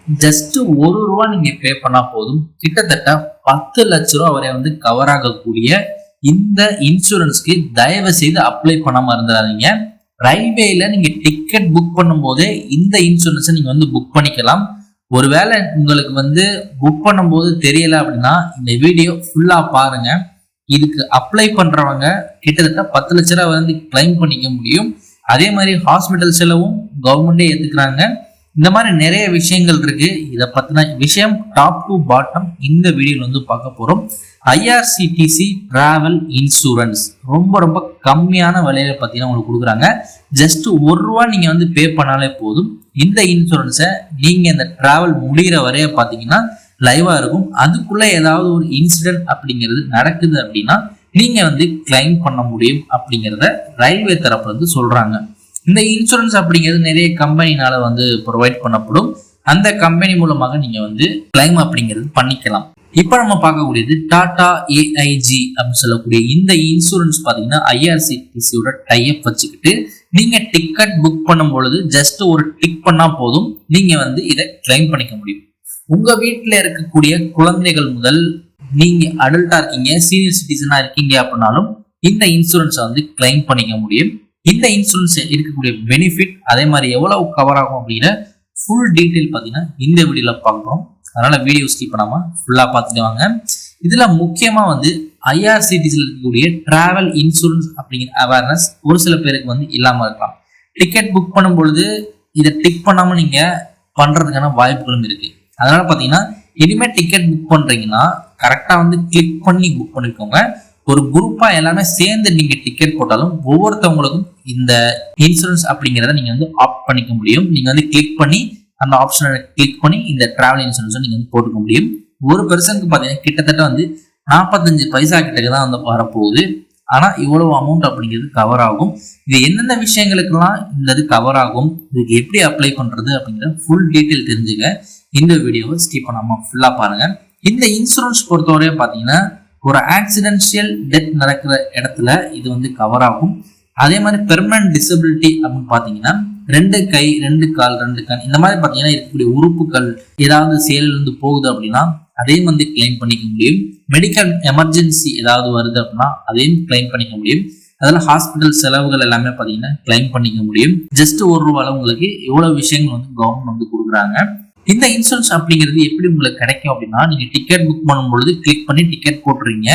Just ₹1 நீங்க பே பண்ணா போதும் கிட்டத்தட்ட 10 லட்ச ரூபா வரை வந்து கவர் ஆகக்கூடிய இந்த இன்சூரன்ஸ்க்கு தயவு செய்து அப்ளை பண்ணாம இருந்துடாதீங்க. ரயில்வேல நீங்க டிக்கெட் புக் பண்ணும் போதே இந்த இன்சூரன்ஸை நீங்க வந்து புக் பண்ணிக்கலாம். ஒருவேளை உங்களுக்கு வந்து புக் பண்ணும்போது தெரியல அப்படின்னா இந்த வீடியோ ஃபுல்லா பாருங்க. இதுக்கு அப்ளை பண்றவங்க கிட்டத்தட்ட 10 லட்ச ரூபா வந்து கிளைம் பண்ணிக்க முடியும். அதே மாதிரி ஹாஸ்பிட்டல் செலவும் கவர்மெண்டே ஏத்துக்கிறாங்க. இந்த மாதிரி நிறைய விஷயங்கள் இருக்கு. இதை பத்தின விஷயம் டாப் டு பாட்டம் இந்த வீடியோல வந்து பார்க்க போறோம். ஐஆர்சிடிசி டிராவல் இன்சூரன்ஸ் ரொம்ப ரொம்ப கம்மியான விலையில பார்த்தீங்கன்னா உங்களுக்கு கொடுக்குறாங்க. ஜஸ்ட் ₹1 நீங்க வந்து பே பண்ணாலே போதும். இந்த இன்சூரன்ஸை நீங்க இந்த டிராவல் முடிகிற வரைய பார்த்தீங்கன்னா லைவா இருக்கும். அதுக்குள்ள ஏதாவது ஒரு இன்சிடென்ட் அப்படிங்கிறது நடக்குது அப்படின்னா நீங்க வந்து கிளைம் பண்ண முடியும் அப்படிங்கிறத ரயில்வே தரப்புல இருந்து சொல்றாங்க. இந்த இன்சூரன்ஸ் அப்படிங்கிறது நிறைய கம்பெனினால வந்து ப்ரொவைட் பண்ணப்படும். அந்த கம்பெனி மூலமாக நீங்க வந்து கிளைம் அப்படிங்கிறது பண்ணிக்கலாம். இப்ப நம்ம பார்க்கக்கூடியது டாடா ஏஐஜி அப்படின்னு சொல்லக்கூடிய இந்த இன்சூரன்ஸ் பாத்தீங்கன்னா ஐஆர்சிடிசியோட டைப் வச்சுக்கிட்டு நீங்க டிக்கெட் புக் பண்ணும் பொழுது ஜஸ்ட் ஒரு டிக் பண்ணா போதும் நீங்க வந்து இதை கிளைம் பண்ணிக்க முடியும். உங்க வீட்டுல இருக்கக்கூடிய குழந்தைகள் முதல் நீங்க அடல்ட்டா இருக்கீங்க, சீனியர் சிட்டிசனா இருக்கீங்க அப்படின்னாலும் இந்த இன்சூரன்ஸை வந்து கிளைம் பண்ணிக்க முடியும். இந்த இன்சூரன்ஸ் இருக்கக்கூடிய பெனிஃபிட் அதே மாதிரி எவ்வளவு கவர் ஆகும் அப்படிங்கிற ஃபுல் டீட்டெயில் பார்த்தீங்கன்னா இந்த வீடியோல பார்க்குறோம். அதனால வீடியோ ஸ்கிப் பண்ணாம ஃபுல்லா பார்த்துட்டு வாங்க. இதுல முக்கியமா வந்து ஐஆர்சிடிசியில் இருக்கக்கூடிய டிராவல் இன்சூரன்ஸ் அப்படிங்கிற அவேர்னஸ் ஒரு சில பேருக்கு வந்து இல்லாம இருக்கலாம். டிக்கெட் புக் பண்ணும் பொழுது இதை டிக் பண்ணாம நீங்க பண்றதுக்கான வாய்ப்புகளும் இருக்கு. அதனால பாத்தீங்கன்னா இனிமே டிக்கெட் புக் பண்றீங்கன்னா கரெக்டா வந்து கிளிக் பண்ணி புக் பண்ணிக்கோங்க. ஒரு குரூப்பா எல்லாமே சேர்ந்து நீங்க டிக்கெட் போட்டாலும் ஒவ்வொருத்தவங்களுக்கும் இந்த இன்சூரன்ஸ் அப்படிங்கிறத நீங்க வந்து ஆப்ட் பண்ணிக்க முடியும். நீங்க வந்து கிளிக் பண்ணி அந்த ஆப்ஷனை கிளிக் பண்ணி இந்த டிராவல் இன்சூரன்ஸ் நீங்க வந்து போட்டுக்க முடியும். ஒரு பெர்சனுக்கு பாத்தீங்கன்னா கிட்டத்தட்ட வந்து 45 பைசா கிட்டக்கு தான் வந்து வரப்போகுது. ஆனா இவ்வளவு அமௌண்ட் அப்படிங்கிறது கவர் ஆகும். இது எந்தெந்த விஷயங்களுக்கெல்லாம் இந்த இது கவர் ஆகும், இதுக்கு எப்படி அப்ளை பண்றது அப்படிங்கிற ஃபுல் டீட்டெயில் தெரிஞ்சுக்க இந்த வீடியோவை ஸ்கிப் பண்ணாம ஃபுல்லா பாருங்க. இந்த இன்சூரன்ஸ் பொறுத்தவரையும் பாத்தீங்கன்னா ஒரு ஆக்சிடென்ஷியல் டெத் நடக்கிற இடத்துல இது வந்து கவர் ஆகும். அதே மாதிரி பெர்மனன்ட் டிசபிலிட்டி அப்படின்னு பாத்தீங்கன்னா 2 கை 2 கால் 2 கண் இந்த மாதிரி பாத்தீங்கன்னா இருக்கக்கூடிய உறுப்புகள் ஏதாவது செயலிலிருந்து போகுது அப்படின்னா அதையும் வந்து கிளைம் பண்ணிக்க முடியும். மெடிக்கல் எமர்ஜென்சி ஏதாவது வருது அப்படின்னா அதையும் கிளைம் பண்ணிக்க முடியும். அதெல்லாம் ஹாஸ்பிட்டல் செலவுகள் எல்லாமே பாத்தீங்கன்னா கிளைம் பண்ணிக்க முடியும். ஜஸ்ட் ₹1 உங்களுக்கு எவ்வளவு விஷயங்கள் வந்து கவர்மெண்ட் வந்து கொடுக்குறாங்க. இந்த இன்சூரன்ஸ் அப்படிங்கிறது எப்படி உங்களுக்கு கிடைக்கும் அப்படின்னா நீங்க டிக்கெட் புக் பண்ணும் பொழுது கிளிக் பண்ணி டிக்கெட் போட்டுறீங்க.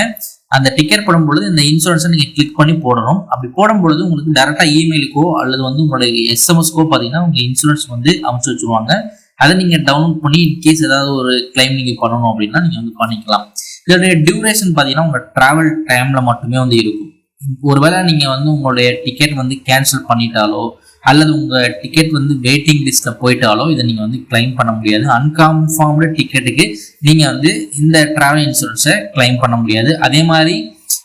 அந்த டிக்கெட் போடும் பொழுது இந்த இன்சூரன்ஸை நீங்க கிளிக் பண்ணி போடணும். அப்படி போடும் பொழுது உங்களுக்கு டேரக்டா இமெயிலுக்கோ அல்லது வந்து உங்களுடைய எஸ்எம்எஸ்க்கோ பாத்தீங்கன்னா உங்க இன்சூரன்ஸ் வந்து அமைச்சு வச்சிருவாங்க. அதை நீங்க டவுன்லோட் பண்ணி இன்கேஸ் ஏதாவது ஒரு கிளைம் நீங்க பண்ணணும் அப்படின்னா நீங்க வந்து பண்ணிக்கலாம். இதோடைய டியூரேஷன் பாத்தீங்கன்னா உங்க டிராவல் டைம்ல மட்டுமே வந்து இருக்கும். ஒருவேளை நீங்க வந்து உங்களுடைய டிக்கெட் வந்து கேன்சல் பண்ணிட்டாலோ அல்லது உங்க டிக்கெட் வந்து வெயிட்டிங் லிஸ்ட்ல போயிட்டாலோ இதை நீங்க வந்து கிளைம் பண்ண முடியாது. அன்கன்ஃபார்ம்டு டிக்கெட்டுக்கு நீங்க வந்து இந்த டிராவல் இன்சூரன்ஸை கிளைம் பண்ண முடியாது. அதே மாதிரி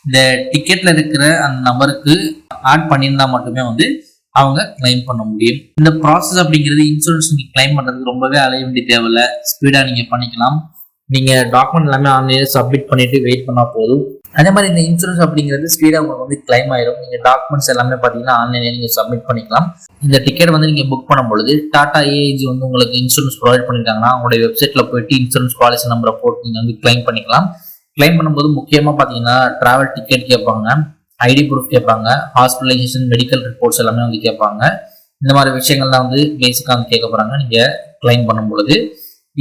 இந்த டிக்கெட்ல இருக்கிற அந்த நம்பருக்கு ஆட் பண்ணியிருந்தா மட்டுமே வந்து அவங்க கிளைம் பண்ண முடியும். இந்த ப்ராசஸ் அப்படிங்கிறது இன்சூரன்ஸ் நீங்க கிளைம் பண்றதுக்கு ரொம்பவே அலைய வேண்டிய தேவையில்லை. ஸ்பீடா நீங்க பண்ணிக்கலாம். நீங்க டாக்குமெண்ட் எல்லாமே ஆன்லைன்ல சப்மிட் பண்ணிட்டு வெயிட் பண்ணா போதும். அதே மாதிரி இந்த இன்சூரன்ஸ் அப்படிங்கிறது ஸ்பீடா உங்களுக்கு வந்து கிளைம் ஆயிடும். நீங்க டாக்குமெண்ட்ஸ் எல்லாமே பாத்தீங்கன்னா ஆன்லைன்ல நீங்க சப்மிட் பண்ணிக்கலாம். இந்த டிக்கெட் வந்து நீங்க புக் பண்ணும் பொழுது டாடா ஏஐஜி வந்து உங்களுக்கு இன்சூரன்ஸ் ப்ரொவைட் பண்ணிருக்காங்கன்னா உங்களுடைய வெப்சைட்ல போயிட்டு இன்சூரன்ஸ் பாலிசி நம்பரை போட்டு நீங்க வந்து கிளைம் பண்ணிக்கலாம். கிளைம் பண்ணும்போது முக்கியமா பாத்தீங்கன்னா டிராவல் டிக்கெட் கேட்பாங்க, ஐடி ப்ரூஃப் கேட்பாங்க, ஹாஸ்பிட்டலைசேஷன் மெடிக்கல் ரிப்போர்ட்ஸ் எல்லாமே வந்து கேட்பாங்க. இந்த மாதிரி விஷயங்கள்லாம் வந்து பேசிக்கா வந்து கேட்க போறாங்க நீங்க கிளைம் பண்ணும் பொழுது.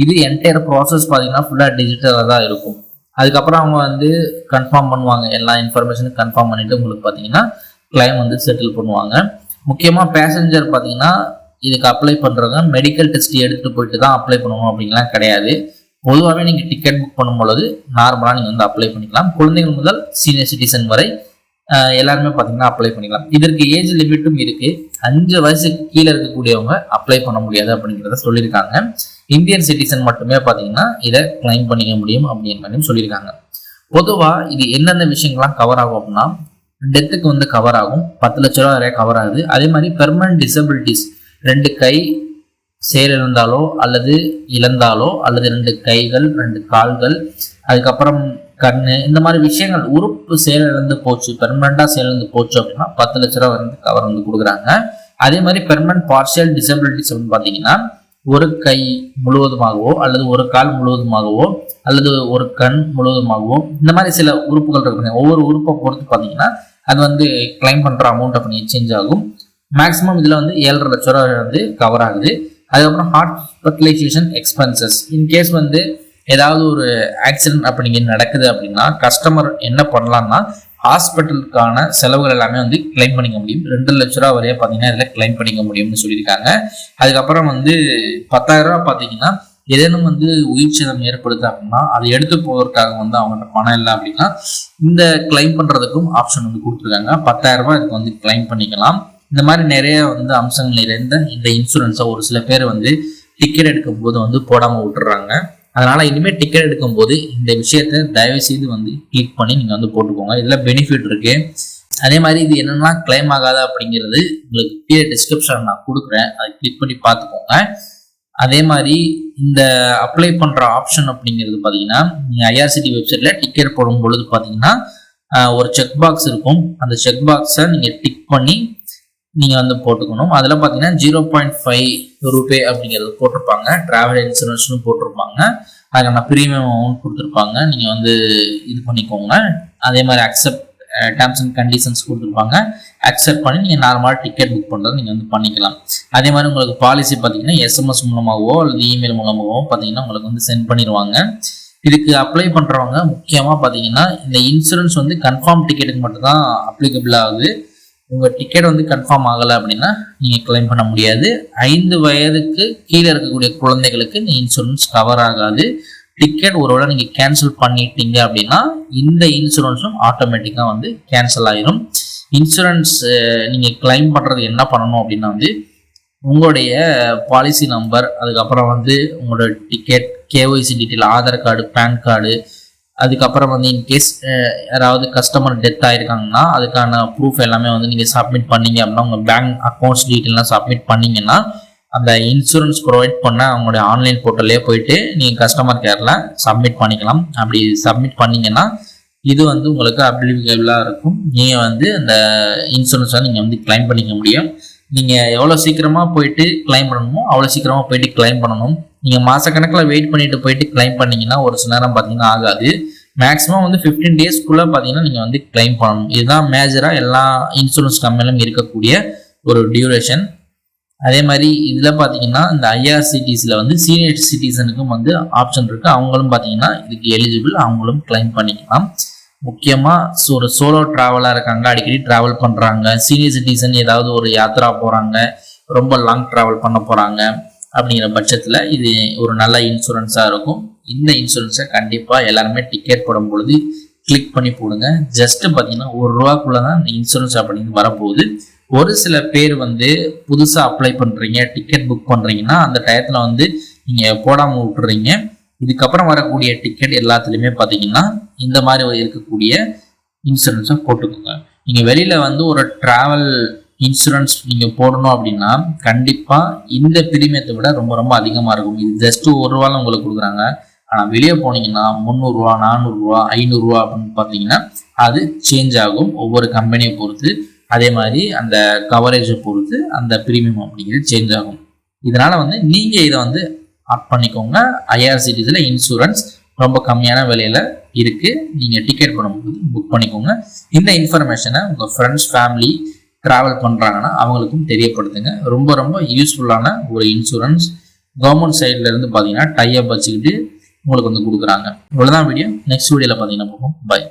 இது என்டையர் ப்ராசஸ் பாத்தீங்கன்னா ஃபுல்லா டிஜிட்டலா தான் இருக்கும். அதுக்கப்புறம் அவங்க வந்து கன்ஃபார்ம் பண்ணுவாங்க, எல்லா இன்ஃபர்மேஷனும் கன்ஃபார்ம் பண்ணிட்டு உங்களுக்கு பாத்தீங்கன்னா கிளைம் வந்து செட்டில் பண்ணுவாங்க. முக்கியமா பேசஞ்சர் பாத்தீங்கன்னா இதுக்கு அப்ளை பண்றவங்க மெடிக்கல் டெஸ்ட் எடுத்துட்டு போயிட்டு தான் அப்ளை பண்ணணும் அப்படிங்கலாம் கிடையாது. பொதுவாகவே நீங்க டிக்கெட் புக் பண்ணும் பொழுது நார்மலா நீங்க வந்து அப்ளை பண்ணிக்கலாம். குழந்தைகள் முதல் சீனியர் சிட்டிசன் வரை எல்லாருமே பாத்தீங்கன்னா அப்ளை பண்ணிக்கலாம். இதற்கு ஏஜ் லிமிட்டும் இருக்கு. 5 வயசுக்கு கீழே இருக்கக்கூடியவங்க அப்ளை பண்ண முடியாது அப்படிங்கிறத சொல்லியிருக்காங்க. இந்தியன் சிட்டிசன் மட்டுமே பாத்தீங்கன்னா இதை கிளைம் பண்ணிக்க முடியும் அப்படின்னு சொல்லியிருக்காங்க. பொதுவா இது என்னென்ன விஷயங்கள்லாம் கவர் ஆகும் அப்படின்னா டெத்துக்கு வந்து கவர் ஆகும், 10 லட்ச ரூபா வரை கவர் ஆகுது. அதே மாதிரி பெர்மனன்ட் டிசபிலிட்டிஸ் 2 கை செயலிழந்தாலோ அல்லது இழந்தாலோ அல்லது 2 கைகள் 2 கால்கள் அதுக்கப்புறம் கண்ணு இந்த மாதிரி விஷயங்கள் உறுப்பு செயலிழந்து போச்சு, பெர்மனண்டா செயலிழந்து போச்சு அப்படின்னா 10 லட்ச ரூபா வந்து கவர் வந்து கொடுக்குறாங்க. அதே மாதிரி பெர்மனன்ட் பார்ஷியல் டிசபிலிட்டிஸ் அப்படின்னு பாத்தீங்கன்னா ஒரு கை முழுவதுமாகவோ அல்லது ஒரு கால் முழுவதுமாகவோ அல்லது ஒரு கண் முழுவதுமாகவோ இந்த மாதிரி சில உறுப்புகள் இருக்கு. ஒவ்வொரு உறுப்பை பொறுத்து பார்த்தீங்கன்னா அது வந்து கிளைம் பண்ற அமௌண்ட் அப்படி சேஞ்ச் ஆகும். மேக்ஸிமம் இதுல வந்து 7.5 லட்ச ரூபா வந்து கவர் ஆகுது. அதுக்கப்புறம் ஹாஸ்பிட்டலைசேஷன் எக்ஸ்பென்சஸ் இன்கேஸ் வந்து ஏதாவது ஒரு ஆக்சிடென்ட் அப்படிங்க நடக்குது அப்படின்னா கஸ்டமர் என்ன பண்ணலாம்னா ஹாஸ்பிட்டலுக்கான செலவுகள் எல்லாமே வந்து கிளைம் பண்ணிக்க முடியும். 2 லட்ச ரூபா வரைய பார்த்தீங்கன்னா இதில் கிளைம் பண்ணிக்க முடியும்னு சொல்லியிருக்காங்க. அதுக்கப்புறம் வந்து 10,000 ரூபா பார்த்தீங்கன்னா ஏதேனும் வந்து உயிர் சேதம் ஏற்படுது அப்படின்னா அதை எடுத்து போவதற்காக வந்து அவங்கள்ட்ட பணம் இல்லை அப்படின்னா இந்த கிளைம் பண்றதுக்கும் ஆப்ஷன் வந்து கொடுத்துருக்காங்க. 10,000 ரூபாய் இதுக்கு வந்து கிளைம் பண்ணிக்கலாம். இந்த மாதிரி நிறைய வந்து அம்சங்கள் நிறைந்த இந்த இன்சூரன்ஸை ஒரு சில பேர் வந்து டிக்கெட் எடுக்கும் போது வந்து போடாம விட்டுறாங்க. அதனால இனிமேல் டிக்கெட் எடுக்கும் போது இந்த விஷயத்த தயவு செய்து வந்து கிளிக் பண்ணி நீங்க வந்து போட்டுக்கோங்க. இதுல பெனிஃபிட் இருக்கு. அதே மாதிரி இது என்னெல்லாம் கிளைம் ஆகாத அப்படிங்கிறது உங்களுக்கு கீழே டிஸ்கிரிப்ஷன் நான் கொடுக்குறேன், அதை கிளிக் பண்ணி பார்த்துக்கோங்க. அதே மாதிரி இந்த அப்ளை பண்ற ஆப்ஷன் அப்படிங்கிறது பார்த்தீங்கன்னா நீங்க ஐஆர்சிடி வெப்சைட்ல டிக்கெட் போடும் பொழுது பார்த்தீங்கன்னா ஒரு செக் பாக்ஸ் இருக்கும். அந்த செக் பாக்ஸை நீங்க டிக் பண்ணி நீங்க வந்து போட்டுக்கணும். அதில் பார்த்தீங்கன்னா 0.5 ரூபே அப்படிங்கிறது போட்டிருப்பாங்க. டிராவல் இன்சூரன்ஸ்னு போட்டிருப்பாங்க. அதுக்கான ப்ரீமியம் அமௌண்ட் கொடுத்துருப்பாங்க. நீங்க வந்து இது பண்ணிக்கோங்க. அதே மாதிரி அக்செப்ட் டேர்ம்ஸ் அண்ட் கண்டிஷன்ஸ் கொடுத்துருப்பாங்க. அக்செப்ட் பண்ணி நீங்கள் நார்மலாக டிக்கெட் புக் பண்ணுறது நீங்கள் வந்து பண்ணிக்கலாம். அதே மாதிரி உங்களுக்கு பாலிசி பார்த்தீங்கன்னா எஸ்எம்எஸ் மூலமாகவோ அல்லது இமெயில் மூலமாகவோ பார்த்தீங்கன்னா உங்களுக்கு வந்து சென்ட் பண்ணிடுவாங்க. இதுக்கு அப்ளை பண்ணுறவங்க முக்கியமாக பார்த்தீங்கன்னா இந்த இன்சூரன்ஸ் வந்து கன்ஃபார்ம் டிக்கெட்டுக்கு மட்டும்தான் அப்ளிகபிள் ஆகுது. உங்கள் டிக்கெட் வந்து கன்ஃபார்ம் ஆகலை அப்படின்னா நீங்கள் கிளைம் பண்ண முடியாது. 5 வயதுக்கு கீழே இருக்கக்கூடிய குழந்தைகளுக்கு இந்த இன்சூரன்ஸ் கவர் ஆகாது. டிக்கெட் ஒருவேளை நீங்கள் கேன்சல் பண்ணிட்டீங்க அப்படின்னா இந்த இன்சூரன்ஸும் ஆட்டோமேட்டிக்காக வந்து கேன்சல் ஆயிரும். இன்சூரன்ஸ் நீங்கள் கிளைம் பண்ணுறது என்ன பண்ணணும் அப்படின்னா வந்து உங்களுடைய பாலிசி நம்பர், அதுக்கப்புறம் வந்து உங்களோட ticket, KYC detail, Aadhaar card, PAN card, அதுக்கப்புறம் வந்து இன்கேஸ் யாராவது கஸ்டமர் டெத் ஆயிருக்காங்கன்னா அதுக்கான ப்ரூஃப் எல்லாமே வந்து நீங்கள் சப்மிட் பண்ணீங்க அப்படின்னா உங்கள் பேங்க் அக்கௌண்ட்ஸ் டீட்டெயிலாம் சப்மிட் பண்ணீங்கன்னா அந்த இன்சூரன்ஸ் ப்ரொவைட் பண்ண அவங்களுடைய ஆன்லைன் போர்ட்டல்லே போயிட்டு நீங்கள் கஸ்டமர் கேரில் சப்மிட் பண்ணிக்கலாம். அப்படி சப்மிட் பண்ணீங்கன்னா இது வந்து உங்களுக்கு அப்ளிகபிளாக இருக்கும். நீங்கள் வந்து அந்த இன்சூரன்ஸ் வந்து நீங்கள் வந்து கிளைம் பண்ணிக்க முடியும். நீங்கள் எவ்வளோ சீக்கிரமாக போயிட்டு கிளைம் பண்ணணுமோ அவ்வளோ சீக்கிரமாக போயிட்டு கிளைம் பண்ணணும். நீங்கள் மாதக்கணக்கில் வெயிட் பண்ணிட்டு போயிட்டு கிளைம் பண்ணீங்கன்னா ஒரு சில நேரம் பார்த்தீங்கன்னா ஆகாது. மேக்ஸிமம் வந்து 15 டேஸ்க்குள்ளே பார்த்தீங்கன்னா நீங்கள் வந்து கிளைம் பண்ணணும். இதுதான் மேஜராக எல்லா இன்சூரன்ஸ் கம்பெனிலும் இருக்கக்கூடிய ஒரு டியூரேஷன். அதே மாதிரி இதில் பார்த்தீங்கன்னா இந்த ஐஆர்சிடிஸில் வந்து சீனியர் சிட்டிசனுக்கும் வந்து ஆப்ஷன் இருக்குது. அவங்களும் பார்த்தீங்கன்னா இதுக்கு எலிஜிபிள், அவங்களும் கிளைம் பண்ணிக்கலாம். முக்கியமாக ஒரு சோலோ ட்ராவலாக இருக்காங்க, அடிக்கடி ட்ராவல் பண்ணுறாங்க, சீனியர் சிட்டிசன் ஏதாவது ஒரு யாத்திரா போகிறாங்க, ரொம்ப லாங் ட்ராவல் பண்ண போகிறாங்க அப்படிங்கிற பட்சத்தில் இது ஒரு நல்ல இன்சூரன்ஸாக இருக்கும். இந்த இன்சூரன்ஸை கண்டிப்பாக எல்லாருமே டிக்கெட் போடும் பொழுது கிளிக் பண்ணி போடுங்க. ஜஸ்ட் பார்த்தீங்கன்னா ₹1 தான் இந்த இன்சூரன்ஸ் அப்படின்னு வரப்போகுது. ஒரு சில பேர் வந்து புதுசாக அப்ளை பண்ணுறீங்க, டிக்கெட் புக் பண்ணுறீங்கன்னா அந்த டயத்தில் வந்து நீங்கள் போடாமல் விட்டுறீங்க. இதுக்கப்புறம் வரக்கூடிய டிக்கெட் எல்லாத்துலேயுமே பார்த்தீங்கன்னா இந்த மாதிரி இருக்கக்கூடிய இன்சூரன்ஸை போட்டுக்கோங்க. நீங்கள் வெளியில் வந்து ஒரு ட்ராவல் இன்சூரன்ஸ் நீங்கள் போடணும் அப்படின்னா கண்டிப்பாக இந்த பிரீமியத்தை விட ரொம்ப ரொம்ப அதிகமாக இருக்கும். இது ஜஸ்ட் ₹1 உங்களுக்கு கொடுக்குறாங்க. ஆனால் வெளியே போனீங்கன்னா ₹300, ₹400, ₹500 அப்படின்னு பார்த்தீங்கன்னா அது சேஞ்ச் ஆகும் ஒவ்வொரு கம்பெனியை பொறுத்து. அதே மாதிரி அந்த கவரேஜை பொறுத்து அந்த பிரீமியம் அப்படிங்கிறது சேஞ்ச் ஆகும். இதனால வந்து நீங்கள் இதை வந்து ஆட் பண்ணிக்கோங்க. ஐஆர்சிடிஸில் இன்சூரன்ஸ் ரொம்ப கம்மியான விலையில இருக்கு. நீங்கள் டிக்கெட் பண்ணும்போது புக் பண்ணிக்கோங்க. இந்த இன்ஃபர்மேஷனை உங்கள் ஃப்ரெண்ட்ஸ், ஃபேமிலி ட்ராவல் பண்ணுறாங்கன்னா அவங்களுக்கும் தெரியப்படுத்துங்க. ரொம்ப ரொம்ப யூஸ்ஃபுல்லான ஒரு இன்சூரன்ஸ். கவர்மெண்ட் சைட்ல இருந்து பார்த்தீங்கன்னா டைப் வச்சுக்கிட்டு உங்களுக்கு வந்து கொடுக்குறாங்க. இவ்வளோதான் வீடியோ. நெக்ஸ்ட் வீடியோவில் பார்த்தீங்கன்னா போகும். பை.